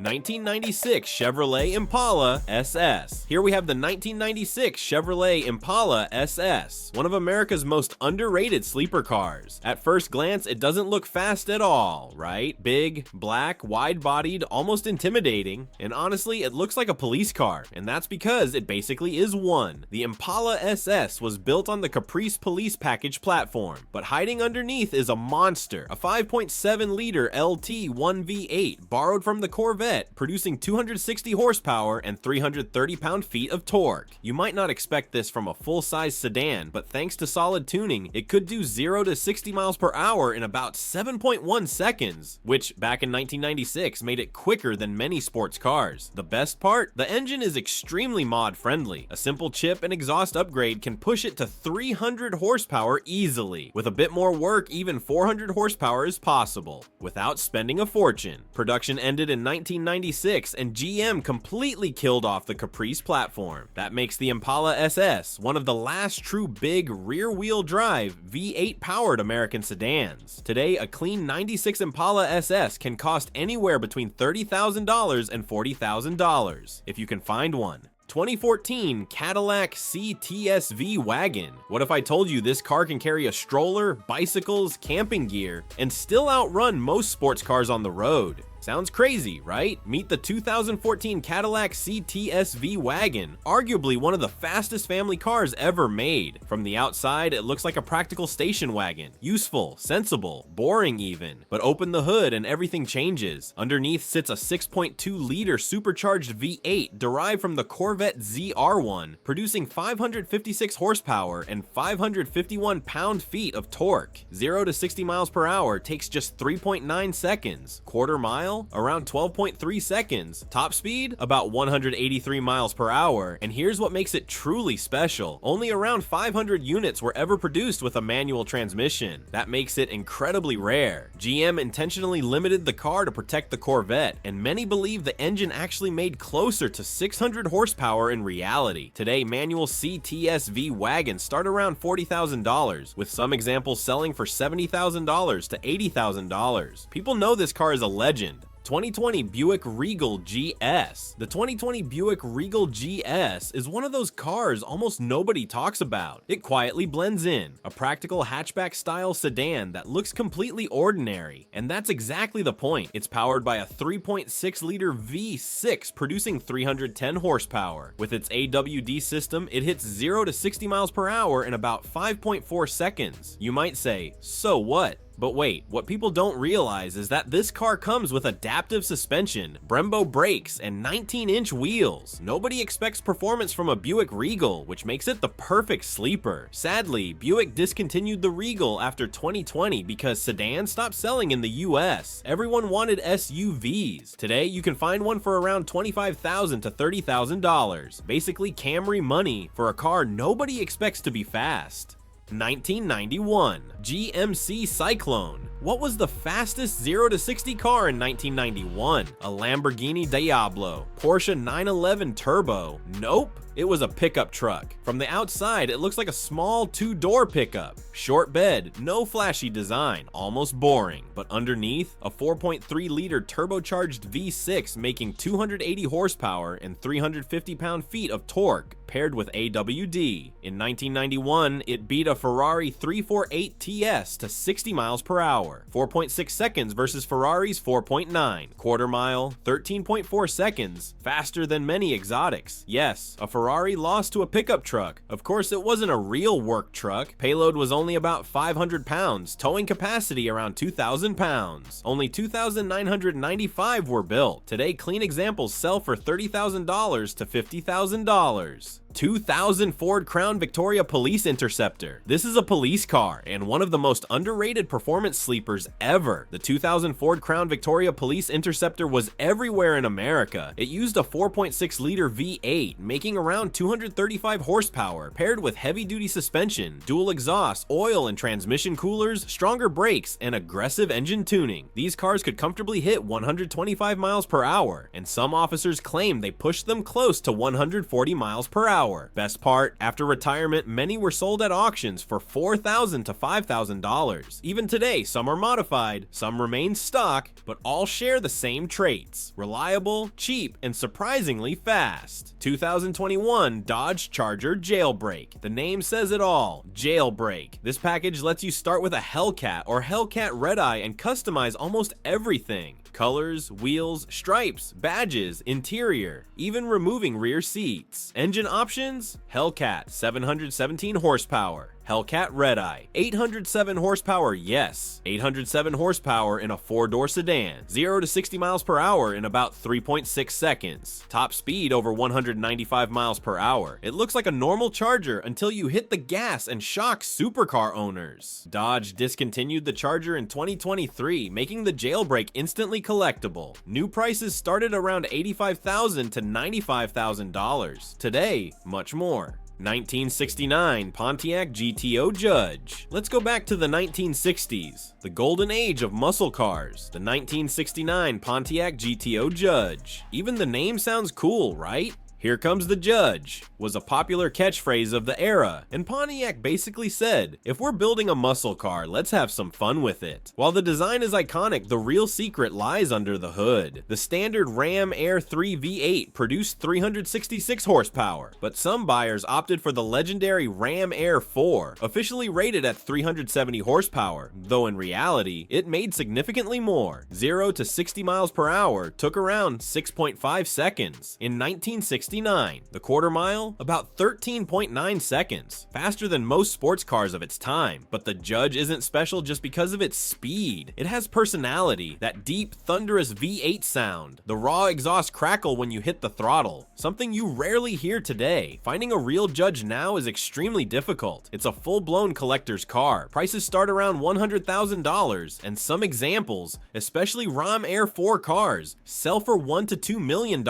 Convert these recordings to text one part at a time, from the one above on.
1996 Chevrolet Impala SS. Here we have the 1996 Chevrolet Impala SS, one of America's most underrated sleeper cars. At first glance, it doesn't look fast at all, right? Big, black, wide-bodied, almost intimidating, and honestly, it looks like a police car, and that's because it basically is one. The Impala SS was built on the Caprice Police Package platform, but hiding underneath is a monster, a 5.7-liter LT 1V8 borrowed from the Corvette, producing 260 horsepower and 330 pound-feet of torque. You might not expect this from a full-size sedan, but thanks to solid tuning, it could do 0 to 60 miles per hour in about 7.1 seconds, which back in 1996 made it quicker than many sports cars. The best part? The engine is extremely mod-friendly. A simple chip and exhaust upgrade can push it to 300 horsepower easily. With a bit more work, even 400 horsepower is possible, without spending a fortune. Production ended in 1996, and GM completely killed off the Caprice platform. That makes the Impala SS one of the last true big rear-wheel drive V8 powered American sedans. Today, a clean 96 Impala SS can cost anywhere between $30,000 and $40,000, if you can find one. 2014 Cadillac CTS-V Wagon. What if I told you this car can carry a stroller, bicycles, camping gear, and still outrun most sports cars on the road? Sounds crazy, right? Meet the 2014 Cadillac CTS-V Wagon, arguably one of the fastest family cars ever made. From the outside, it looks like a practical station wagon. Useful, sensible, boring even. But open the hood and everything changes. Underneath sits a 6.2-liter supercharged V8 derived from the Corvette ZR1, producing 556 horsepower and 551 pound-feet of torque. 0 to 60 miles per hour takes just 3.9 seconds. Quarter mile? Around 12.3 seconds. Top speed? About 183 miles per hour. And here's what makes it truly special. Only around 500 units were ever produced with a manual transmission. That makes it incredibly rare. GM intentionally limited the car to protect the Corvette, and many believe the engine actually made closer to 600 horsepower in reality. Today, manual CTS-V wagons start around $40,000, with some examples selling for $70,000 to $80,000. People know this car is a legend. 2020 Buick Regal GS. The 2020 Buick Regal GS is one of those cars almost nobody talks about. It quietly blends in, a practical hatchback-style sedan that looks completely ordinary. And that's exactly the point. It's powered by a 3.6-liter V6 producing 310 horsepower. With its AWD system, it hits 0 to 60 miles per hour in about 5.4 seconds. You might say, so what? But wait, what people don't realize is that this car comes with adaptive suspension, Brembo brakes, and 19-inch wheels. Nobody expects performance from a Buick Regal, which makes it the perfect sleeper. Sadly, Buick discontinued the Regal after 2020 because sedans stopped selling in the US. Everyone wanted SUVs. Today, you can find one for around $25,000 to $30,000. Basically Camry money for a car nobody expects to be fast. 1991 GMC Syclone. What was the fastest 0 to 60 car in 1991? A Lamborghini Diablo? Porsche 911 Turbo? Nope. It was a pickup truck. From the outside, it looks like a small 2-door pickup. Short bed, no flashy design, almost boring. But underneath, a 4.3-liter turbocharged V6 making 280 horsepower and 350 pound-feet of torque, paired with AWD. In 1991, it beat a Ferrari 348 TS to 60 miles per hour, 4.6 seconds versus Ferrari's 4.9. Quarter mile, 13.4 seconds, faster than many exotics. Yes, a Ferrari lost to a pickup truck. Of course, it wasn't a real work truck. Payload was only about 500 pounds, towing capacity around 2,000 pounds. Only 2,995 were built. Today, clean examples sell for $30,000 to $50,000. 2000 Ford Crown Victoria Police Interceptor. This is a police car and one of the most underrated performance sleepers ever. The 2000 Ford Crown Victoria Police Interceptor was everywhere in America. It used a 4.6-liter V8, making around 235 horsepower, paired with heavy-duty suspension, dual exhaust, oil and transmission coolers, stronger brakes, and aggressive engine tuning. These cars could comfortably hit 125 miles per hour, and some officers claim they pushed them close to 140 miles per hour. horsepower. Best part, after retirement, many were sold at auctions for $4,000 to $5,000. Even today, some are modified, some remain stock, but all share the same traits: reliable, cheap, and surprisingly fast. 2021 Dodge Charger Jailbreak. The name says it all, Jailbreak. This package lets you start with a Hellcat or Hellcat Red Eye and customize almost everything. Colors, wheels, stripes, badges, interior, even removing rear seats. Engine options: Hellcat 717 horsepower, Hellcat Red Eye 807 horsepower, yes, 807 horsepower in a 4-door sedan, 0 to 60 miles per hour in about 3.6 seconds, top speed over 195 miles per hour. It looks like a normal Charger until you hit the gas and shock supercar owners. Dodge discontinued the Charger in 2023, making the Jailbreak instantly collectible. New prices started around $85,000 to $95,000. Today, much more. 1969 Pontiac GTO Judge. Let's go back to the 1960s, the golden age of muscle cars. The 1969 Pontiac GTO Judge. Even the name sounds cool, right? "Here comes the Judge" was a popular catchphrase of the era, and Pontiac basically said, if we're building a muscle car, let's have some fun with it. While the design is iconic, the real secret lies under the hood. The standard Ram Air 3 V8 produced 366 horsepower, but some buyers opted for the legendary Ram Air 4, officially rated at 370 horsepower, though in reality, it made significantly more. 0 to 60 miles per hour took around 6.5 seconds. In 1960, the quarter mile, about 13.9 seconds, faster than most sports cars of its time. But the Judge isn't special just because of its speed. It has personality, that deep, thunderous V8 sound, the raw exhaust crackle when you hit the throttle, something you rarely hear today. Finding a real Judge now is extremely difficult. It's a full-blown collector's car. Prices start around $100,000, and some examples, especially Ram Air 4 cars, sell for $1 to $2 million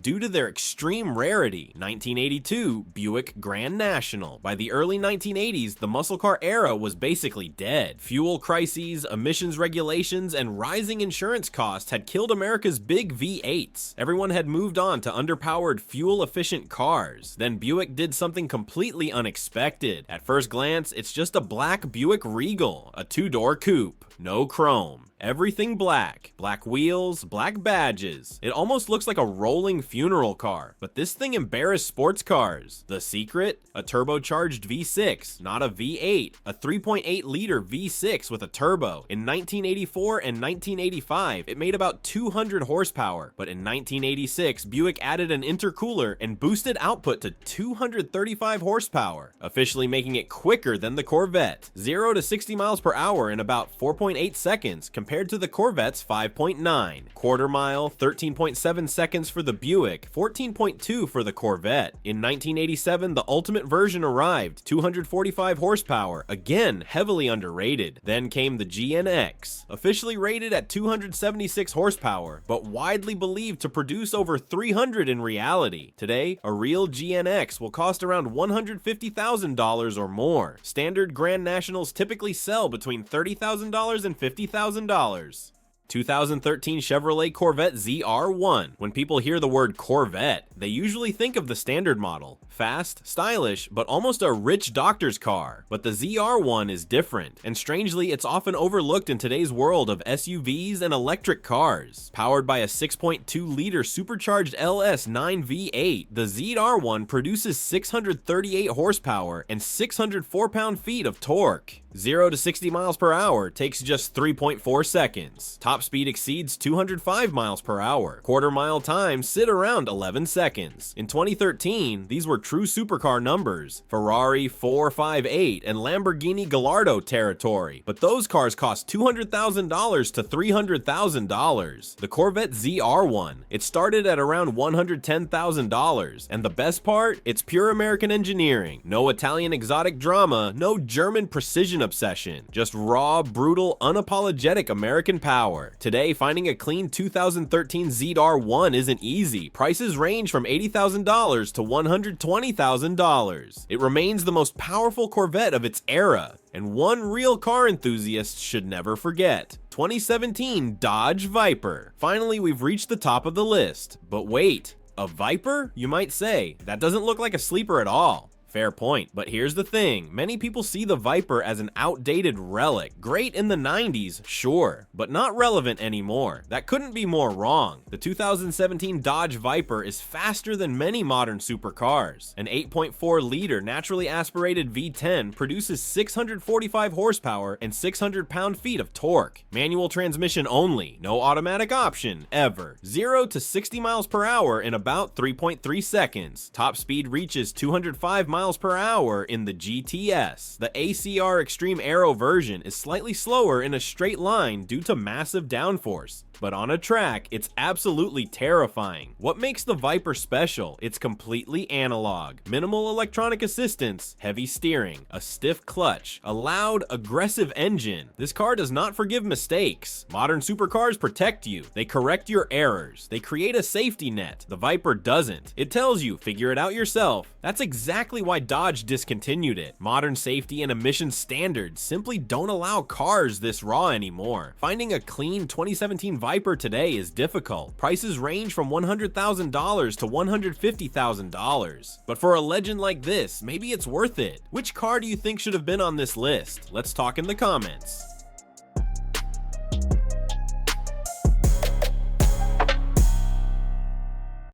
due to their extreme rarity. 1982 Buick Grand National. By the early 1980s, the muscle car era was basically dead. Fuel crises, emissions regulations, and rising insurance costs had killed America's big V8s. Everyone had moved on to underpowered, fuel-efficient cars. Then Buick did something completely unexpected. At first glance, it's just a black Buick Regal, a 2-door coupe. No chrome. Everything black. Black wheels, black badges. It almost looks like a rolling funeral car, but this thing embarrassed sports cars. The secret? A turbocharged V6, not a V8. A 3.8-liter V6 with a turbo. In 1984 and 1985, it made about 200 horsepower, but in 1986, Buick added an intercooler and boosted output to 235 horsepower, officially making it quicker than the Corvette. 0 to 60 miles per hour in about 4.8 seconds compared to the Corvette's 5.9. Quarter mile, 13.7 seconds for the Buick, 14.2 for the Corvette. In 1987, the ultimate version arrived, 245 horsepower, again heavily underrated. Then came the GNX, officially rated at 276 horsepower, but widely believed to produce over 300 in reality. Today, a real GNX will cost around $150,000 or more. Standard Grand Nationals typically sell between $30,000 and $50,000. 2013 Chevrolet Corvette ZR1. When people hear the word Corvette, they usually think of the standard model. Fast, stylish, but almost a rich doctor's car. But the ZR1 is different, and strangely, it's often overlooked in today's world of SUVs and electric cars. Powered by a 6.2-liter supercharged LS9 V8, the ZR1 produces 638 horsepower and 604 pound-feet of torque. 0 to 60 miles per hour takes just 3.4 seconds. Top speed exceeds 205 miles per hour. Quarter mile times sit around 11 seconds. In 2013, these were true supercar numbers. Ferrari 458 and Lamborghini Gallardo territory. But those cars cost $200,000 to $300,000. The Corvette ZR1, it started at around $110,000. And the best part? It's pure American engineering. No Italian exotic drama, no German precision obsession. Just raw, brutal, unapologetic American power. Today, finding a clean 2013 ZR1 isn't easy. Prices range from $80,000 to $120,000. It remains the most powerful Corvette of its era, and one real car enthusiast should never forget. 2017 Dodge Viper. Finally, we've reached the top of the list. But wait, A Viper, you might say? That doesn't look like a sleeper at all. Fair point, but here's the thing. Many people see the Viper as an outdated relic. Great in the 90s, sure, but not relevant anymore. That couldn't be more wrong. The 2017 Dodge Viper is faster than many modern supercars. An 8.4-liter naturally aspirated V10 produces 645 horsepower and 600 pound-feet of torque. Manual transmission only, no automatic option, ever. 0 to 60 miles per hour in about 3.3 seconds. Top speed reaches 205 miles per hour in the GTS. The ACR Extreme Aero version is slightly slower in a straight line due to massive downforce, but on a track, it's absolutely terrifying. What makes the Viper special? It's completely analog. Minimal electronic assistance, heavy steering, a stiff clutch, a loud, aggressive engine. This car does not forgive mistakes. Modern supercars protect you. They correct your errors. They create a safety net. The Viper doesn't. It tells you, figure it out yourself. That's exactly why Dodge discontinued it. Modern safety and emission standards simply don't allow cars this raw anymore. Finding a clean 2017 Viper today is difficult. Prices range from $100,000 to $150,000. But for a legend like this, maybe it's worth it. Which car do you think should have been on this list? Let's talk in the comments.